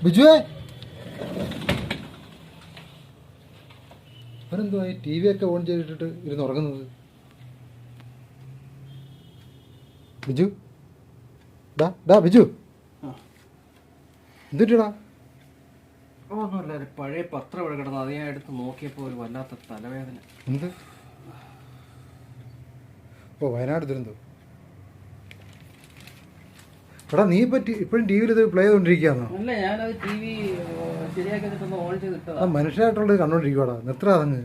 ബിജുവേ, അവരെന്തുവാ ഈ T V ഒക്കെ on ചെയ്തിട്ട് ഇരുന്ന് ഉറങ്ങുന്നത്? ബിജു, ഡാ ബിജു, എന്തിട്ടാ? ഒന്നുമില്ല, ഒരു പഴയ പത്രം ഇവിടെ കിടന്നു, അത് ഞാൻ എടുത്ത് നോക്കിയപ്പോൾ ഒരു വല്ലാത്ത തലവേദന. എന്ത്? ഓ, വയനാട് ദുരന്തം. എടാ, നീ ഇപ്പോഴും ടി വിയിൽ ഇത് പ്ലേ ചെയ്തോണ്ടിരിക്കുകയാണോ? അല്ല, ഞാനത് ടി വി ശരിയാക്കിട്ടൊന്ന് ഓൺ ചെയ്തിട്ടതാ. ആ മനുഷ്യരായിട്ടുള്ളത് കണ്ടോണ്ടിരിക്കുവാടാ, നിർത്തടാ അതങ്ങ്.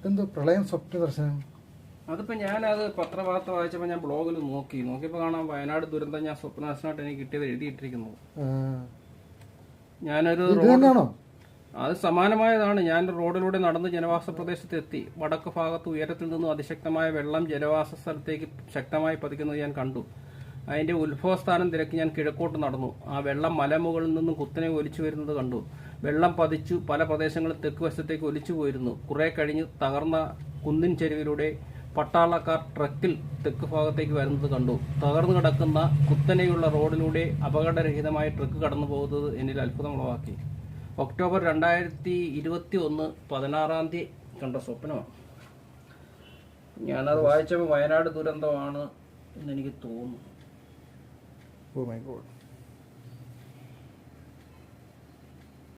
എന്തോ പ്രളയം സ്വപ്ന ദർശനം? അതിപ്പോൾ ഞാനത് പത്രവാർത്ത വായിച്ചപ്പോൾ ഞാൻ ബ്ലോഗിൽ നോക്കിയപ്പോൾ കാണാം വയനാട് ദുരന്തം ഞാൻ സ്വപ്ന ദർശനമായിട്ട് എനിക്ക് കിട്ടിയത് എഴുതിയിട്ടിരിക്കുന്നത്. ഞാനൊരു അത് സമാനമായതാണ്. ഞാൻ റോഡിലൂടെ നടന്ന് ജനവാസ പ്രദേശത്തെത്തി. വടക്ക് ഭാഗത്ത് ഉയരത്തിൽ നിന്നും അതിശക്തമായ വെള്ളം ജനവാസ സ്ഥലത്തേക്ക് ശക്തമായി പതിക്കുന്നത് ഞാൻ കണ്ടു. അതിന്റെ ഉത്ഭവസ്ഥാനം തിരക്കി ഞാൻ കിഴക്കോട്ട് നടന്നു. ആ വെള്ളം മലമുകളിൽ നിന്നും കുത്തനെ ഒലിച്ചു വരുന്നത് കണ്ടു. വെള്ളം പതിച്ചു പല പ്രദേശങ്ങളും തെക്ക് വശത്തേക്ക് ഒലിച്ചു പോയിരുന്നു. കുറെ കഴിഞ്ഞ് തകർന്ന കുന്നിൻ ചെരുവിലൂടെ പട്ടാളക്കാർ ട്രക്കിൽ തെക്ക് ഭാഗത്തേക്ക് വരുന്നത് കണ്ടു. തകർന്നു കിടക്കുന്ന കുത്തനെയുള്ള റോഡിലൂടെ അപകടരഹിതമായി ട്രക്ക് കടന്നു പോകുന്നത് എന്നിൽ അത്ഭുതമുളവാക്കി. ഒക്ടോബർ 2021 16 കണ്ട സ്വപ്നമാണ്. ഞാനത് വായിച്ചപ്പോൾ വയനാട് ദുരന്തമാണ് എന്നെനിക്ക് തോന്നുന്നു. Oh my God.